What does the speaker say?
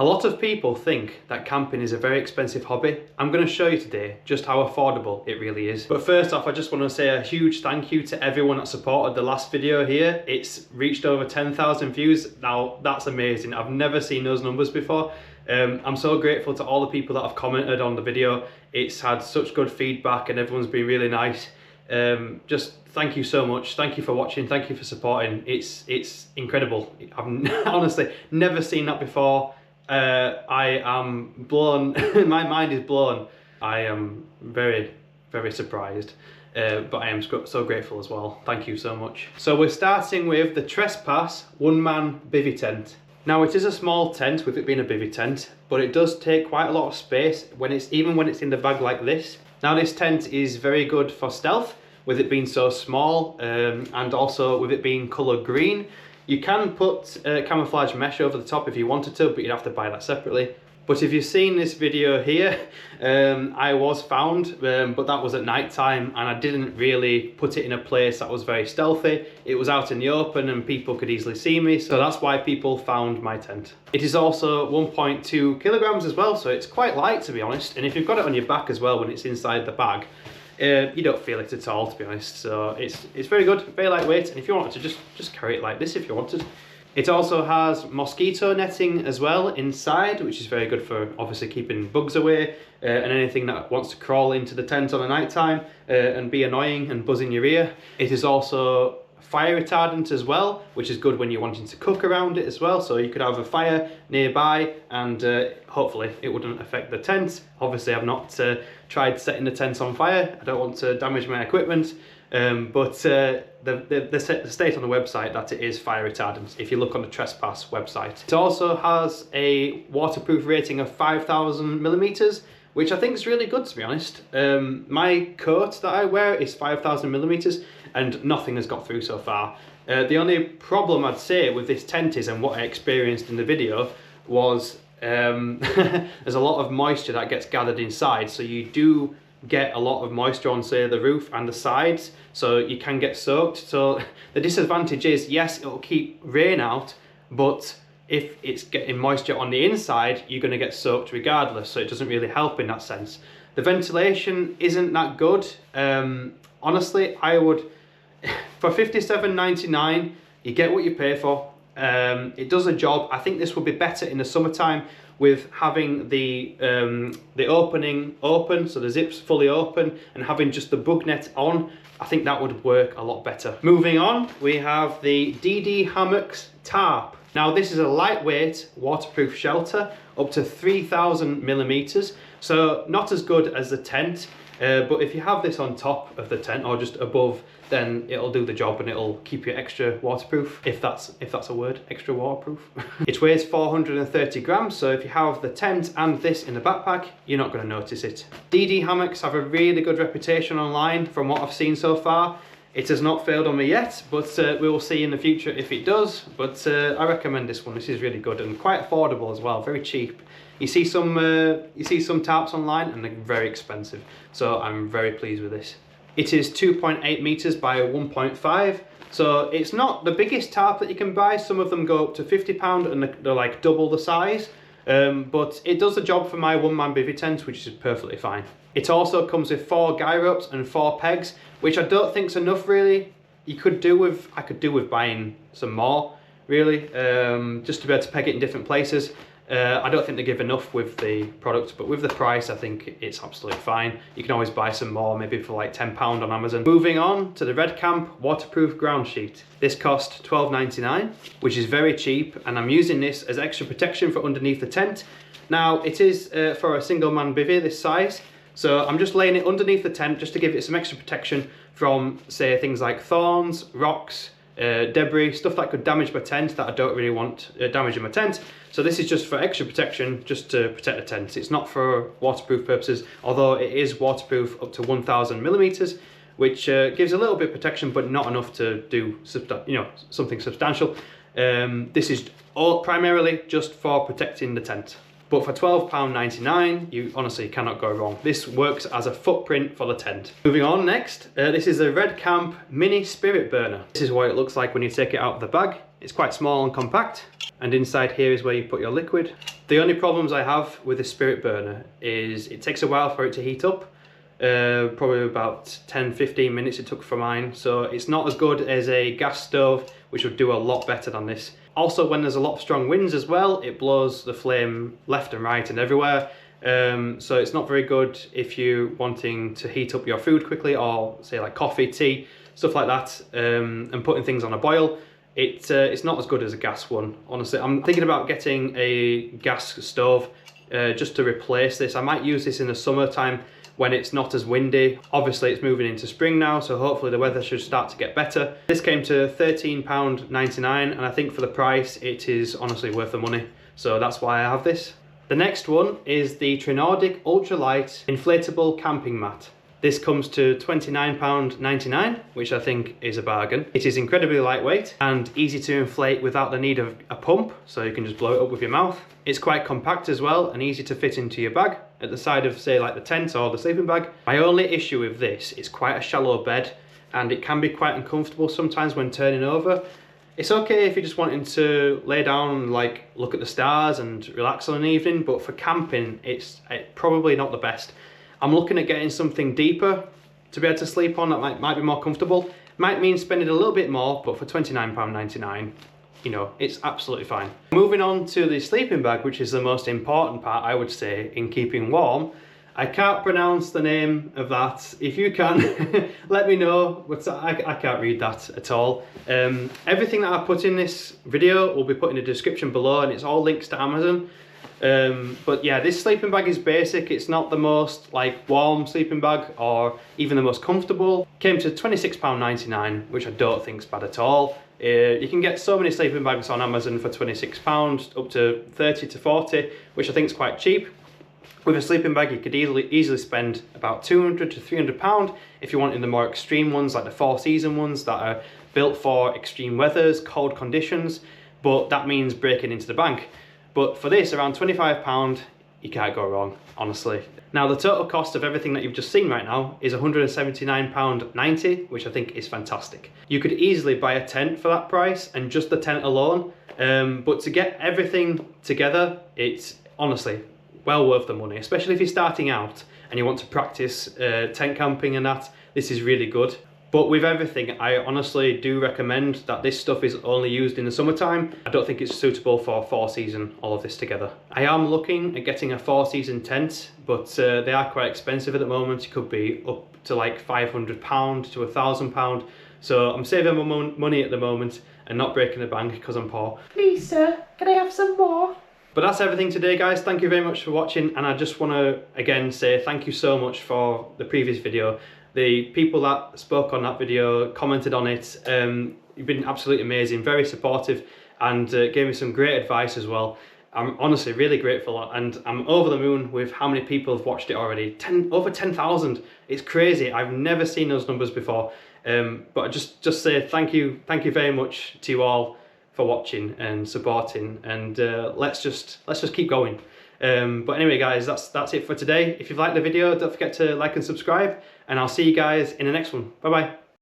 A lot of people think that camping is a very expensive hobby. I'm going to show you today just how affordable it really is. But first off, I just want to say a huge thank you to everyone that supported the last video here. It's reached over 10,000 views. Now that's amazing. I've never seen those numbers before. I'm so grateful to all the people that have commented on the video. It's had such good feedback and everyone's been really nice. Just thank you so much. Thank you for watching. Thank you for supporting. It's incredible. I've honestly never seen that before. I am blown. My mind is blown. I am very, very surprised. But I am so grateful as well. Thank you so much. So we're starting with the Trespass one-man bivvy tent. Now it is a small tent with it being a bivvy tent, but it does take quite a lot of space even when it's in the bag like this. Now this tent is very good for stealth with it being so small, and also with it being colour green. You can put camouflage mesh over the top if you wanted to, but you'd have to buy that separately. But if you've seen this video here, I was found, but that was at night time and I didn't really put it in a place that was very stealthy. It was out in the open and people could easily see me, so that's why people found my tent. It is also 1.2 kilograms as well, so it's quite light to be honest, and if you've got it on your back as well when it's inside the bag, you don't feel it at all to be honest, so it's very good, very lightweight, and if you wanted to just carry it like this if you wanted. It also has mosquito netting as well inside, which is very good for obviously keeping bugs away and anything that wants to crawl into the tent on the night time and be annoying and buzz in your ear. It is also fire retardant as well, which is good when you're wanting to cook around it as well, so you could have a fire nearby and hopefully it wouldn't affect the tent. Obviously I've not tried setting the tent on fire, I don't want to damage my equipment, but the state on the website that it is fire retardant if you look on the Trespass website. It also has a waterproof rating of 5,000 millimeters, which I think is really good to be honest. My coat that I wear is 5,000 millimeters and nothing has got through so far. The only problem I'd say with this tent is, and what I experienced in the video, was there's a lot of moisture that gets gathered inside, so you do get a lot of moisture on say the roof and the sides, so you can get soaked. So the disadvantage is, yes, it'll keep rain out, but if it's getting moisture on the inside, you're going to get soaked regardless, so it doesn't really help in that sense. The ventilation isn't that good. Honestly, I would, for $57.99, you get what you pay for. It does a job. I think this would be better in the summertime with having the opening open, so the zips fully open, and having just the bug net on. I think that would work a lot better. Moving on, we have the DD Hammocks Tarp. Now this is a lightweight waterproof shelter up to 3,000 millimeters, so not as good as the tent, but if you have this on top of the tent or just above, then it'll do the job and it'll keep you extra waterproof, if that's a word, extra waterproof. It weighs 430 grams, so if you have the tent and this in the backpack, you're not going to notice it. DD Hammocks have a really good reputation online from what I've seen so far. It has not failed on me yet, but we will see in the future if it does. But I recommend this one. This is really good and quite affordable as well, very cheap. You see some tarps online and they're very expensive, so I'm very pleased with this. It is 2.8 meters by 1.5, so it's not the biggest tarp that you can buy. Some of them go up to £50 and they're like double the size, but it does the job for my one-man bivvy tent, which is perfectly fine. It also comes with 4 guy ropes and 4 pegs, which I don't think's enough really. I could do with buying some more really, just to be able to peg it in different places. I don't think they give enough with the product, but with the price I think it's absolutely fine. You can always buy some more, maybe for like £10 on Amazon. Moving on to the Red Camp waterproof ground sheet. This cost $12.99, which is very cheap, and I'm using this as extra protection for underneath the tent. Now it is for a single man bivvy this size, so I'm just laying it underneath the tent just to give it some extra protection from say things like thorns, rocks, debris, stuff that could damage my tent that I don't really want damaging my tent. So this is just for extra protection, just to protect the tent. It's not for waterproof purposes, although it is waterproof up to 1,000 millimeters, which gives a little bit of protection, but not enough to do something substantial. This is primarily just for protecting the tent. But for £12.99, you honestly cannot go wrong. This works as a footprint for the tent. Moving on next, this is the Red Camp Mini Spirit Burner. This is what it looks like when you take it out of the bag. It's quite small and compact, and inside here is where you put your liquid. The only problems I have with the spirit burner is it takes a while for it to heat up. Probably about 10-15 minutes it took for mine, so it's not as good as a gas stove, which would do a lot better than this. Also, when there's a lot of strong winds as well, it blows the flame left and right and everywhere. So it's not very good if you're wanting to heat up your food quickly, or say like coffee, tea, stuff like that, and putting things on a boil. It's not as good as a gas one, honestly. I'm thinking about getting a gas stove just to replace this. I might use this in the summertime when it's not as windy. Obviously it's moving into spring now, so hopefully the weather should start to get better. This came to £13.99, and I think for the price it is honestly worth the money. So that's why I have this. The next one is the Trinordic Ultralight Inflatable Camping Mat. This comes to £29.99, which I think is a bargain. It is incredibly lightweight and easy to inflate without the need of a pump, so you can just blow it up with your mouth. It's quite compact as well and easy to fit into your bag at the side of, say, like the tent or the sleeping bag. My only issue with this is quite a shallow bed, and it can be quite uncomfortable sometimes when turning over. It's okay if you're just wanting to lay down and like look at the stars and relax on an evening, but for camping it's probably not the best. I'm looking at getting something deeper to be able to sleep on that might be more comfortable. Might mean spending a little bit more, but for £29.99, you know, it's absolutely fine. Moving on to the sleeping bag, which is the most important part, I would say, in keeping warm. I can't pronounce the name of that. If you can, let me know. I can't read that at all. Everything that I put in this video will be put in the description below, and it's all links to Amazon. But yeah, this sleeping bag is basic. It's not the most like warm sleeping bag or even the most comfortable. Came to £26.99, which I don't think is bad at all. You can get so many sleeping bags on Amazon for £26, up to 30 to 40, which I think is quite cheap. With a sleeping bag, you could easily spend about £200 to £300 if you're wanting the more extreme ones, like the 4-season ones that are built for extreme weathers, cold conditions, but that means breaking into the bank. But for this, around £25, you can't go wrong, honestly. Now, the total cost of everything that you've just seen right now is £179.90, which I think is fantastic. You could easily buy a tent for that price, and just the tent alone, but to get everything together, it's honestly well worth the money, especially if you're starting out and you want to practice tent camping and that. This is really good. But with everything, I honestly do recommend that this stuff is only used in the summertime. I don't think it's suitable for 4-season, all of this together. I am looking at getting a 4-season tent, but they are quite expensive at the moment. It could be up to like £500 to £1,000. So I'm saving my money at the moment and not breaking the bank because I'm poor. Please sir, can I have some more? But that's everything today, guys. Thank you very much for watching, and I just want to again say thank you so much for the previous video. The people that spoke on that video, commented on it, you've been absolutely amazing, very supportive, and gave me some great advice as well. I'm honestly really grateful, and I'm over the moon with how many people have watched it already. Over 10,000. It's crazy. I've never seen those numbers before. But I just say thank you very much to you all for watching and supporting, and let's just keep going. But anyway, guys, that's it for today. If you've liked the video, don't forget to like and subscribe, and I'll see you guys in the next one. Bye bye.